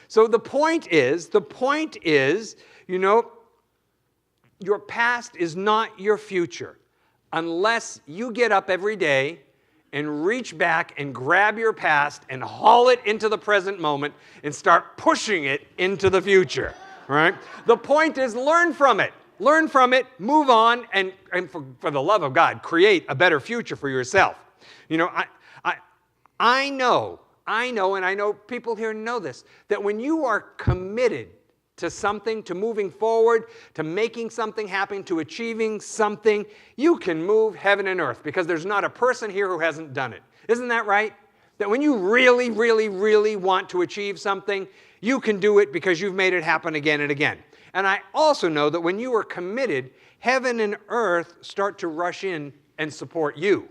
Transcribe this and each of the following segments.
So the point is, your past is not your future unless you get up every day and reach back and grab your past and haul it into the present moment and start pushing it into the future, right? The point is, learn from it. Learn from it, move on, and for the love of God, create a better future for yourself. I know, and I know people here know this, that when you are committed to something, to moving forward, to making something happen, to achieving something, you can move heaven and earth because there's not a person here who hasn't done it. Isn't that right? That when you really, really, really want to achieve something, you can do it because you've made it happen again and again. And I also know that when you are committed, heaven and earth start to rush in and support you.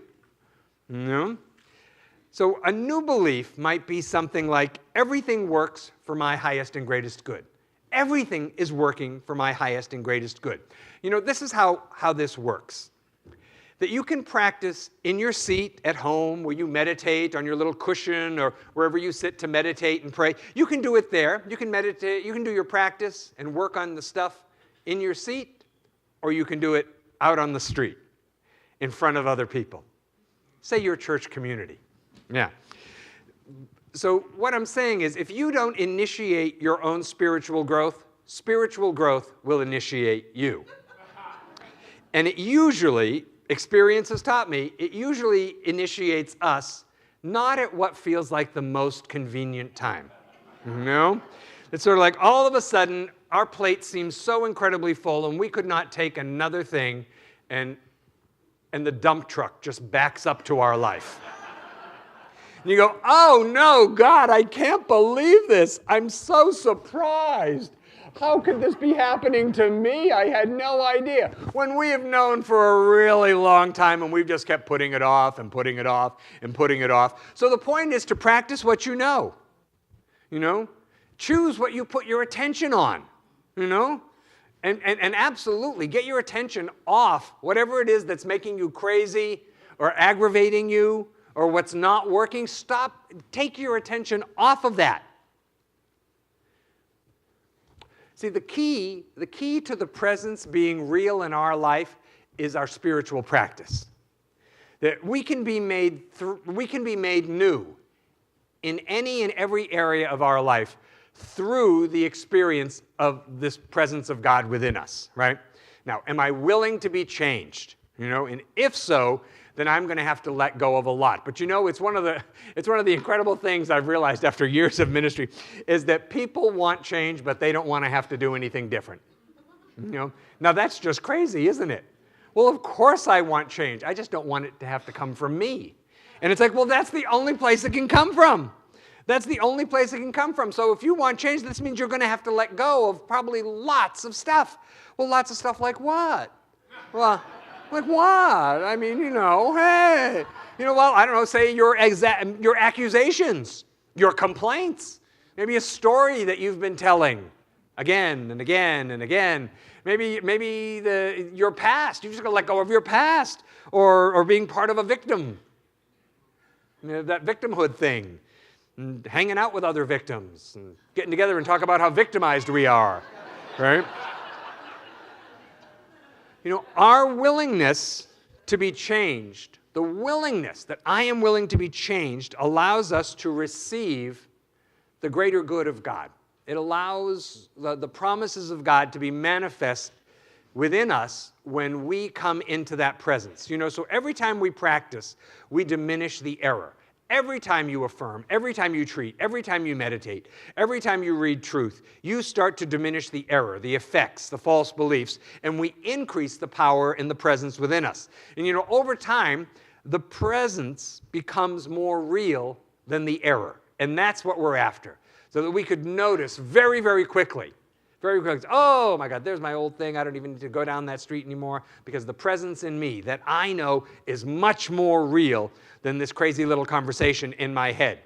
So a new belief might be something like, everything works for my highest and greatest good. Everything is working for my highest and greatest good. This is how this works. That you can practice in your seat at home where you meditate on your little cushion or wherever you sit to meditate and pray. You can do it there. You can meditate. You can do your practice and work on the stuff in your seat, or you can do it out on the street in front of other people. Say your church community. Yeah. So what I'm saying is, if you don't initiate your own spiritual growth will initiate you. And it usually, experience has taught me, it usually initiates us not at what feels like the most convenient time. It's sort of like all of a sudden our plate seems so incredibly full and we could not take another thing, and the dump truck just backs up to our life. And you go, oh no, God, I can't believe this. I'm so surprised. How could this be happening to me? I had no idea. When we have known for a really long time and we've just kept putting it off and putting it off and putting it off. So the point is to practice what you know. Choose what you put your attention on. And absolutely get your attention off whatever it is that's making you crazy or aggravating you or what's not working. Stop. Take your attention off of that. See, the key to the presence being real in our life is our spiritual practice. That we can be made new in any and every area of our life through the experience of this presence of God within us, right? Now, am I willing to be changed? And if so, then I'm going to have to let go of a lot. But it's one of the incredible things I've realized after years of ministry is that people want change, but they don't want to have to do anything different. Now that's just crazy, isn't it? Well, of course I want change. I just don't want it to have to come from me. And it's like, well, that's the only place it can come from. That's the only place it can come from. So if you want change, this means you're going to have to let go of probably lots of stuff. Well, lots of stuff like what? Well, like what? I mean, hey. Well, I don't know, say your accusations, your complaints, maybe a story that you've been telling again and again and again. Maybe your past. You've just got to let go of your past or being part of a victim. That victimhood thing. And hanging out with other victims and getting together and talk about how victimized we are, right? Our willingness to be changed, the willingness that I am willing to be changed allows us to receive the greater good of God. It allows the promises of God to be manifest within us when we come into that presence. So every time we practice, we diminish the error. Every time you affirm, every time you treat, every time you meditate, every time you read truth, you start to diminish the error, the effects, the false beliefs, and we increase the power and the presence within us. And over time, the presence becomes more real than the error. And that's what we're after. So that we could notice very, very quickly, oh my God, there's my old thing. I don't even need to go down that street anymore because the presence in me that I know is much more real than this crazy little conversation in my head.